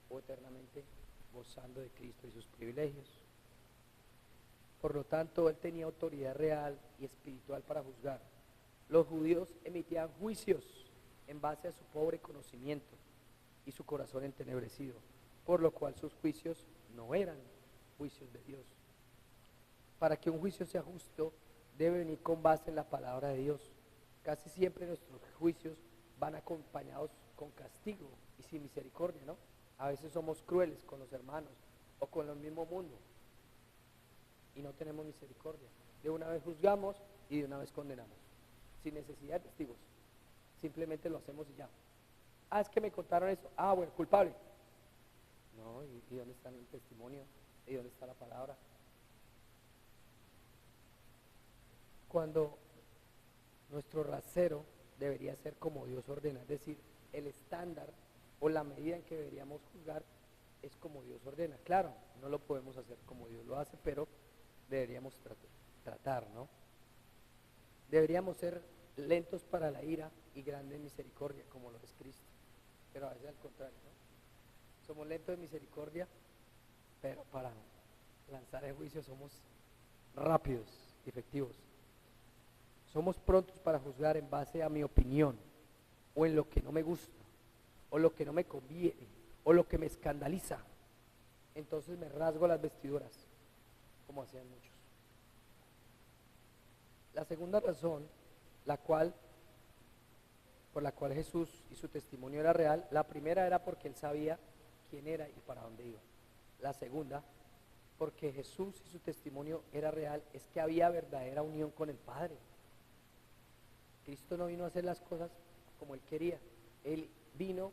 o eternamente gozando de Cristo y sus privilegios. Por lo tanto, Él tenía autoridad real y espiritual para juzgar. Los judíos emitían juicios en base a su pobre conocimiento y su corazón entenebrecido, por lo cual sus juicios no eran juicios de Dios. Para que un juicio sea justo, debe venir con base en la palabra de Dios. Casi siempre nuestros juicios van acompañados con castigo y sin misericordia, ¿no? A veces somos crueles con los hermanos o con el mismo mundo y no tenemos misericordia. De una vez juzgamos y de una vez condenamos, sin necesidad de testigos. Simplemente lo hacemos y ya. Ah, es que me contaron eso. Ah, bueno, culpable. No, ¿y dónde está el testimonio? ¿Y dónde está la palabra? Cuando nuestro rasero debería ser como Dios ordena, es decir, el estándar o la medida en que deberíamos juzgar es como Dios ordena. Claro, no lo podemos hacer como Dios lo hace, pero deberíamos tratar, ¿no? Deberíamos ser lentos para la ira y grandes en misericordia, como lo es Cristo, pero a veces al contrario, ¿no? Somos lentos de misericordia, pero para lanzar el juicio somos rápidos y efectivos. Somos prontos para juzgar en base a mi opinión, o en lo que no me gusta, o lo que no me conviene, o lo que me escandaliza. Entonces me rasgo las vestiduras, como hacían muchos. La segunda razón, por la cual Jesús y su testimonio era real, la primera era porque Él sabía quién era y para dónde iba. La segunda, porque Jesús y su testimonio era real, es que había verdadera unión con el Padre. Cristo no vino a hacer las cosas como Él quería. Él vino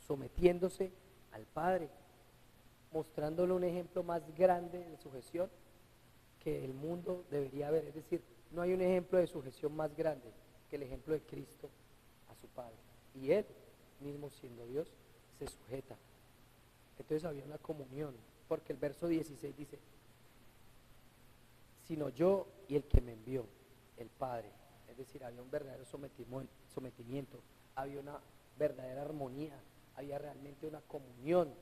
sometiéndose al Padre, mostrándole un ejemplo más grande de sujeción que el mundo debería ver. Es decir, no hay un ejemplo de sujeción más grande que el ejemplo de Cristo a su Padre. Y Él, mismo siendo Dios, se sujeta. Entonces había una comunión, porque el verso 16 dice, sino yo y el que me envió, el Padre. Es decir, había un verdadero sometimiento, había una verdadera armonía, había realmente una comunión.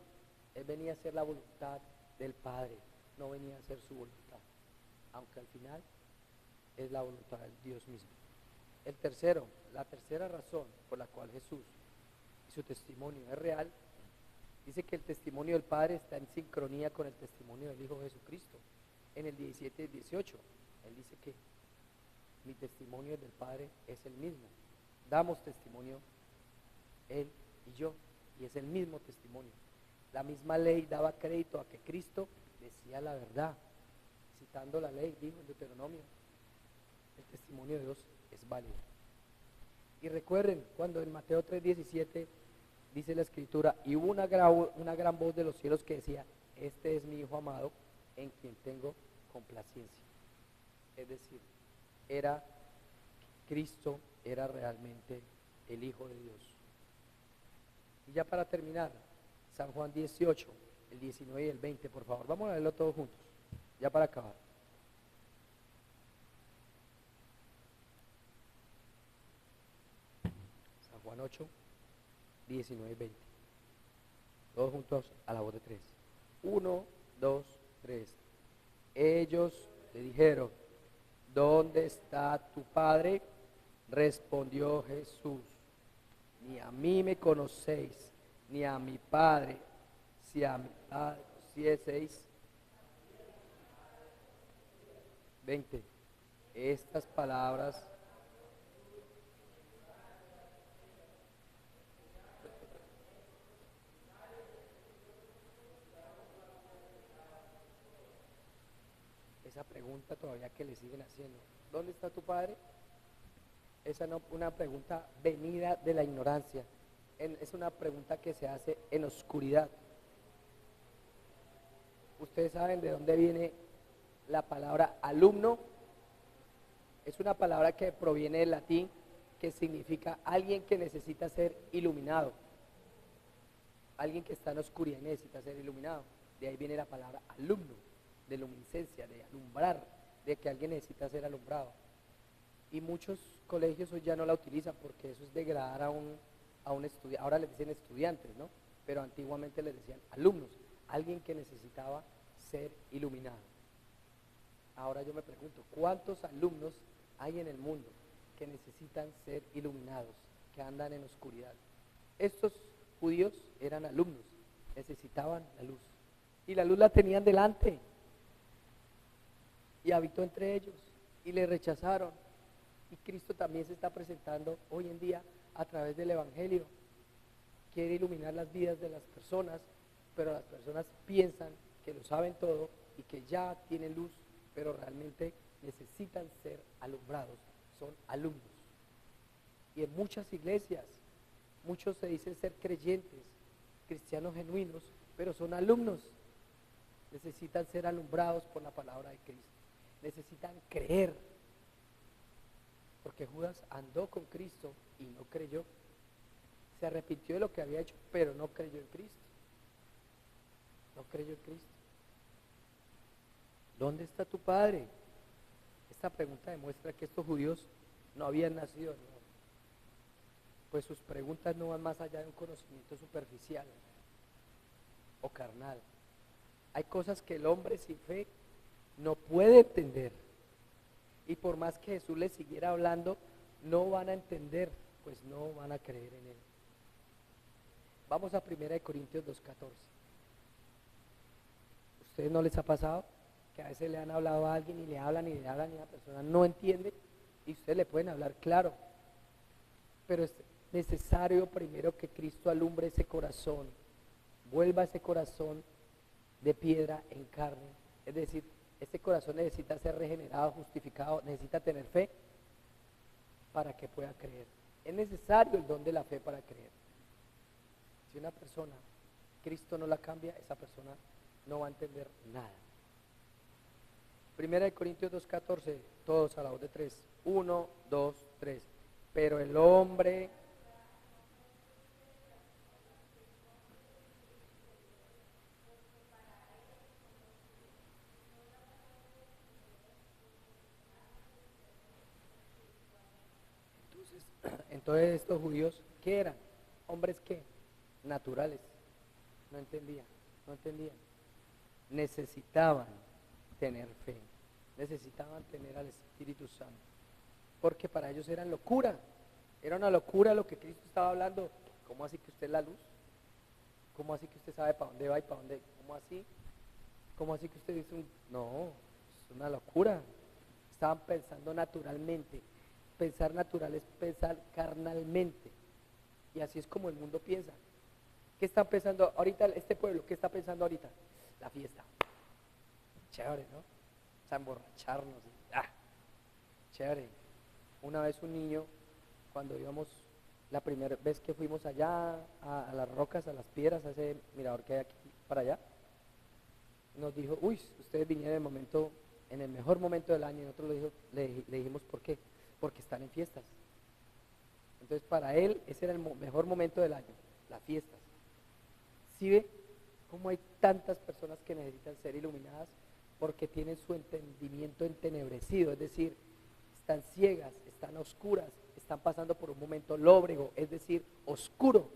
Él venía a hacer la voluntad del Padre, no venía a hacer su voluntad, aunque al final es la voluntad de Dios mismo. La tercera razón por la cual Jesús y su testimonio es real, Dice que el testimonio del Padre está en sincronía con el testimonio del Hijo de Jesucristo. En el 17 y 18, Él dice que mi testimonio del Padre es el mismo. Damos testimonio Él y yo, y es el mismo testimonio. La misma ley daba crédito a que Cristo decía la verdad. Citando la ley, dijo en Deuteronomio, el testimonio de Dios es válido. Y recuerden, cuando en Mateo 3:17 dice la Escritura, y hubo una gran voz de los cielos que decía, este es mi Hijo amado, en quien tengo complacencia. Es decir, Cristo era realmente el Hijo de Dios. Y ya para terminar, San Juan 18, el 19 y el 20, por favor, vamos a leerlo todos juntos, ya para acabar. San Juan 8, 19 y 20. Todos juntos a la voz de 3. 1, 2, 3. Ellos le dijeron, ¿dónde está tu Padre? Respondió Jesús, ni a mí me conocéis, ni a mi Padre. Si a mi Padre conocieseis. 20. Estas palabras esa pregunta todavía que le siguen haciendo, ¿dónde está tu Padre? Esa no una pregunta venida de la ignorancia, es una pregunta que se hace en oscuridad. Ustedes saben de dónde viene la palabra alumno. Es una palabra que proviene del latín, que significa alguien que necesita ser iluminado, alguien que está en oscuridad y necesita ser iluminado. De ahí viene la palabra alumno, de luminiscencia, de alumbrar, de que alguien necesita ser alumbrado. Y muchos colegios hoy ya no la utilizan porque eso es degradar a un estudiante. Ahora les dicen estudiantes, ¿no? Pero antiguamente les decían alumnos, alguien que necesitaba ser iluminado. Ahora yo me pregunto, ¿cuántos alumnos hay en el mundo que necesitan ser iluminados, que andan en oscuridad? Estos judíos eran alumnos, necesitaban la luz. Y la luz la tenían delante. Y habitó entre ellos. Y le rechazaron. Y Cristo también se está presentando hoy en día a través del Evangelio. Quiere iluminar las vidas de las personas, pero las personas piensan que lo saben todo y que ya tienen luz, pero realmente necesitan ser alumbrados, son alumnos. Y en muchas iglesias, muchos se dicen ser creyentes, cristianos genuinos, pero son alumnos. Necesitan ser alumbrados por la palabra de Cristo. Necesitan creer. Porque Judas andó con Cristo y no creyó. Se arrepintió de lo que había hecho, pero no creyó en Cristo. No creyó en Cristo. ¿Dónde está tu Padre? Esta pregunta demuestra que estos judíos no habían nacido de nuevo. Pues sus preguntas no van más allá de un conocimiento superficial o carnal. Hay cosas que el hombre sin fe no puede entender. Y por más que Jesús les siguiera hablando, no van a entender, pues no van a creer en Él. Vamos a 1 Corintios 2:14. ¿Ustedes no les ha pasado que a veces le han hablado a alguien y le hablan y la persona no entiende? Y ustedes le pueden hablar claro. Pero es necesario primero que Cristo alumbre ese corazón, vuelva ese corazón de piedra en carne. Es decir, ese corazón necesita ser regenerado, justificado, necesita tener fe para que pueda creer. Es necesario el don de la fe para creer. Si una persona, Cristo no la cambia, esa persona no va a entender nada. 1 Corintios 2:14, todos a la voz de 3. 1, 2, 3. Pero el hombre... Entonces estos judíos, ¿qué eran? Hombres ¿qué? Naturales. No entendían. Necesitaban tener fe. Necesitaban tener al Espíritu Santo. Porque para ellos era locura. Era una locura lo que Cristo estaba hablando. ¿Cómo así que usted es la luz? ¿Cómo así que usted sabe para dónde va y para dónde? ¿Cómo así? ¿Cómo así que usted dice no, es una locura? Estaban pensando naturalmente. Pensar natural es pensar carnalmente. Y así es como el mundo piensa. ¿Qué está pensando ahorita este pueblo? ¿Qué está pensando ahorita? La fiesta. Chévere, ¿no? O sea, emborracharnos. Chévere. Una vez un niño, cuando íbamos, la primera vez que fuimos allá a las rocas, a las piedras, a ese mirador que hay aquí para allá, nos dijo, uy, ustedes vinieron en el mejor momento del año. Y nosotros le dijimos, ¿por qué? Porque están en fiestas. Entonces para él ese era el mejor momento del año, las fiestas. ¿Sí ve cómo hay tantas personas que necesitan ser iluminadas? Porque tienen su entendimiento entenebrecido, es decir, están ciegas, están oscuras, están pasando por un momento lóbrego, es decir, oscuro,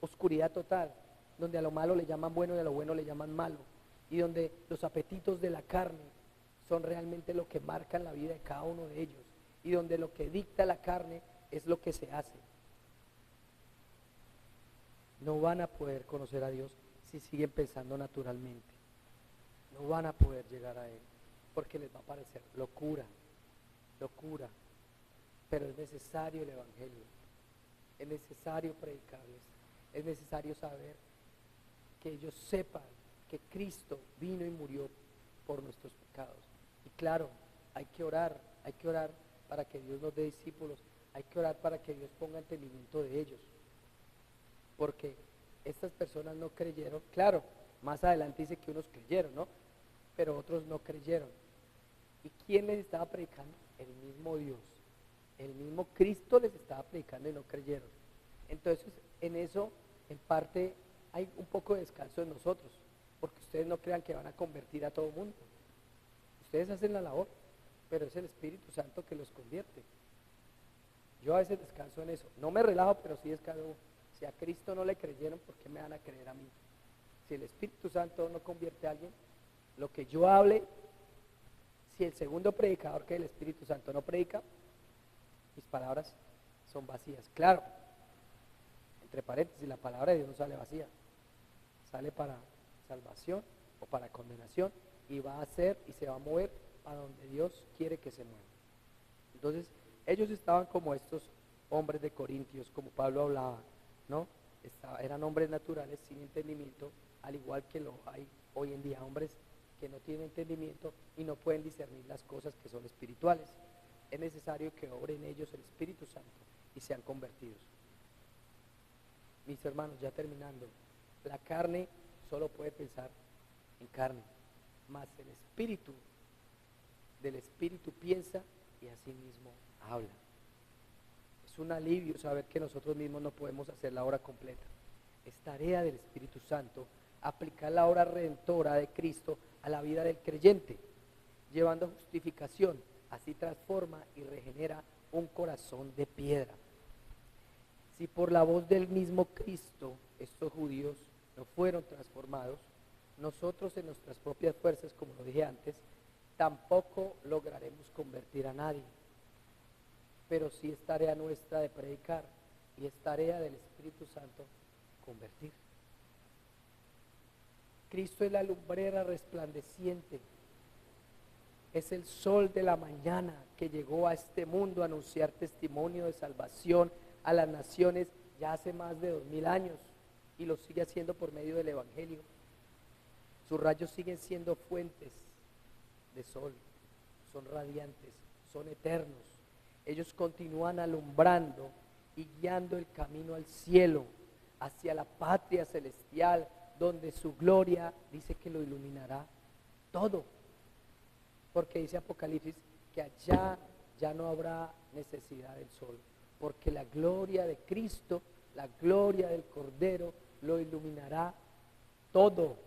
oscuridad total, donde a lo malo le llaman bueno y a lo bueno le llaman malo, y donde los apetitos de la carne son realmente lo que marcan la vida de cada uno de ellos, y donde lo que dicta la carne es lo que se hace. No van a poder conocer a Dios si siguen pensando naturalmente. No van a poder llegar a Él, porque les va a parecer locura, locura. Pero es necesario el Evangelio, es necesario predicarles, es necesario saber que ellos sepan que Cristo vino y murió por nuestros pecados. Y claro, hay que orar para que Dios nos dé discípulos, hay que orar para que Dios ponga entendimiento de ellos, porque estas personas no creyeron. Claro, más adelante dice que unos creyeron, ¿no? Pero otros no creyeron. ¿Y quién les estaba predicando? El mismo Dios, el mismo Cristo les estaba predicando y no creyeron. Entonces, en eso, en parte, hay un poco de descanso en nosotros, porque ustedes no crean que van a convertir a todo el mundo. Ustedes hacen la labor, pero es el Espíritu Santo que los convierte. Yo a veces descanso en eso. No me relajo, pero sí descanso. Si a Cristo no le creyeron, ¿por qué me van a creer a mí? Si el Espíritu Santo no convierte a alguien, lo que yo hable, si el segundo predicador, que es el Espíritu Santo, no predica, mis palabras son vacías. Claro, entre paréntesis, la palabra de Dios no sale vacía, sale para salvación o para condenación, y va a ser y se va a mover para donde Dios quiere que se mueva. Entonces, ellos estaban como estos hombres de Corintios, como Pablo hablaba, ¿no? Eran hombres naturales sin entendimiento, al igual que lo hay hoy en día, hombres que no tienen entendimiento y no pueden discernir las cosas que son espirituales. Es necesario que obre en ellos el Espíritu Santo y sean convertidos. Mis hermanos, ya terminando, la carne solo puede pensar en carne, mas el Espíritu del Espíritu piensa y así mismo habla. Es un alivio saber que nosotros mismos no podemos hacer la obra completa. Es tarea del Espíritu Santo aplicar la obra redentora de Cristo a la vida del creyente, llevando justificación. Así transforma y regenera un corazón de piedra. Si por la voz del mismo Cristo estos judíos no fueron transformados, nosotros en nuestras propias fuerzas, como lo dije antes, tampoco lograremos convertir a nadie. Pero sí es tarea nuestra de predicar y es tarea del Espíritu Santo convertir. Cristo es la lumbrera resplandeciente, es el sol de la mañana que llegó a este mundo a anunciar testimonio de salvación a las naciones ya hace más de 2000 años y lo sigue haciendo por medio del Evangelio. Sus rayos siguen siendo fuentes de sol, son radiantes, son eternos. Ellos continúan alumbrando y guiando el camino al cielo, hacia la patria celestial, donde su gloria dice que lo iluminará todo. Porque dice Apocalipsis que allá ya no habrá necesidad del sol, porque la gloria de Cristo, la gloria del Cordero, lo iluminará todo.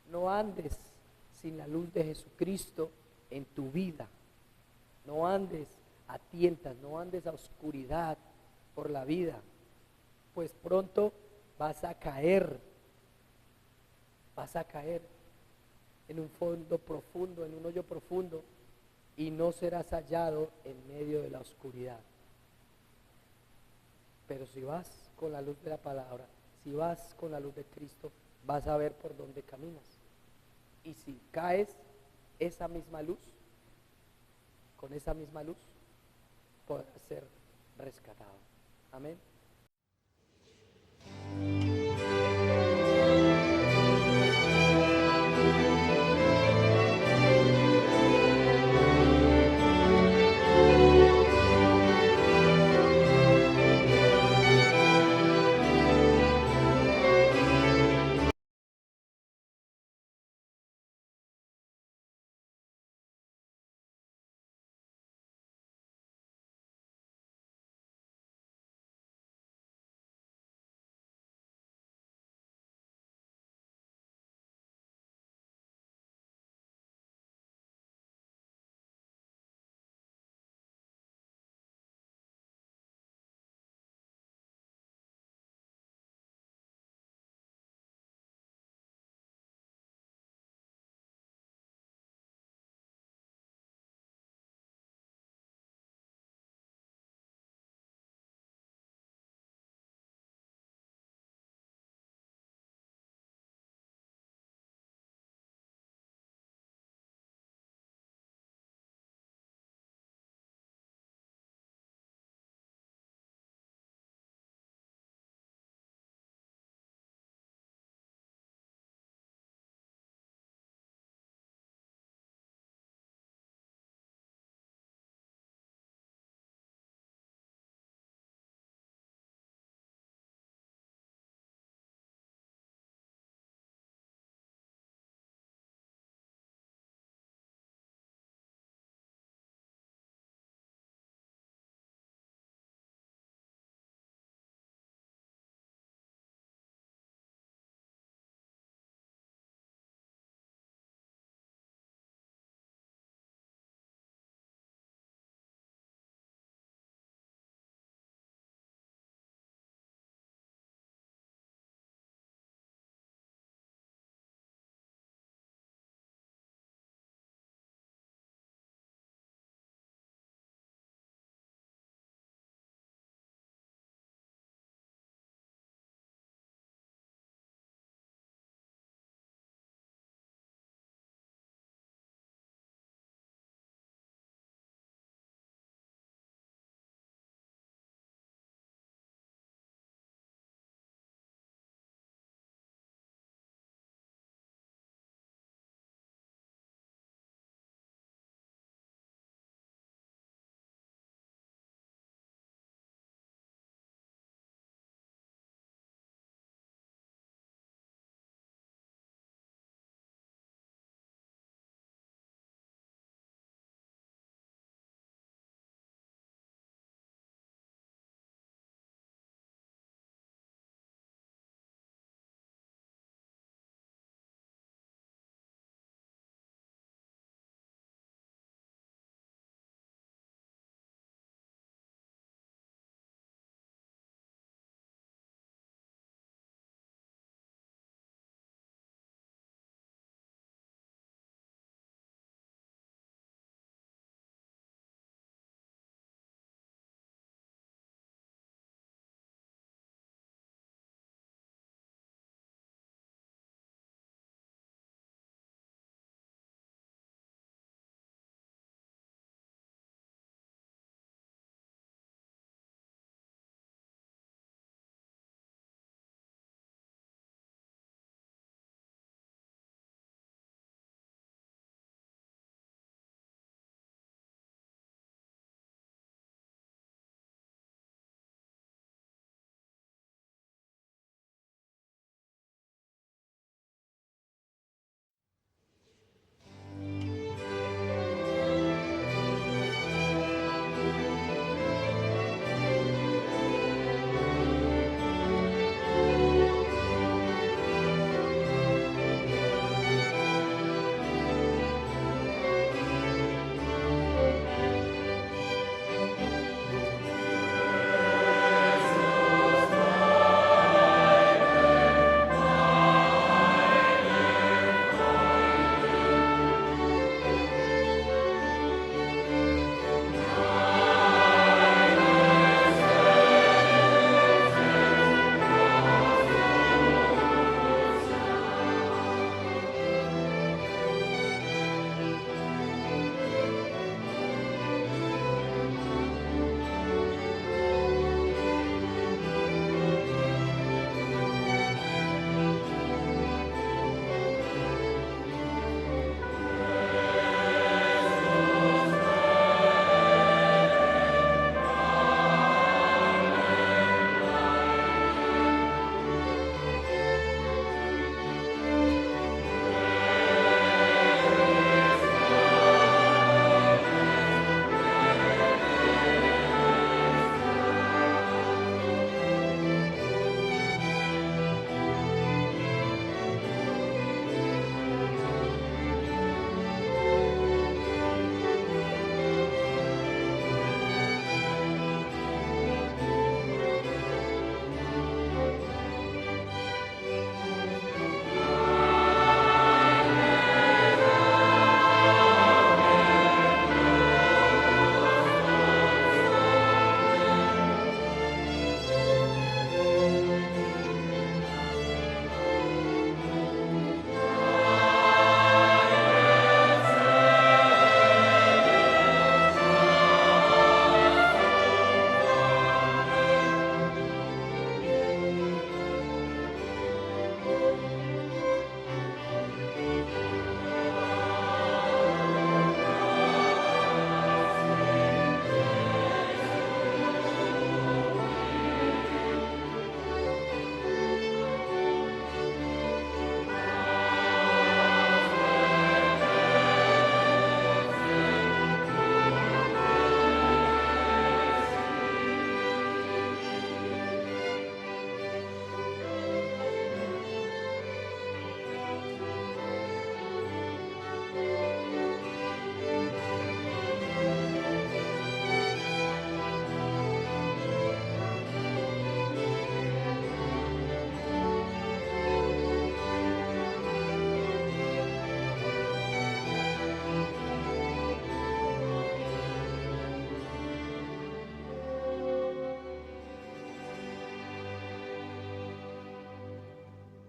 No andes sin la luz de Jesucristo en tu vida. No andes a tientas, no andes a oscuridad por la vida, pues pronto vas a caer en un fondo profundo, en un hoyo profundo, y no serás hallado en medio de la oscuridad. Pero si vas con la luz de la palabra, Si vas con la luz de Cristo, vas a ver por dónde caminas. Y si caes, esa misma luz, con esa misma luz, podrás ser rescatado. Amén.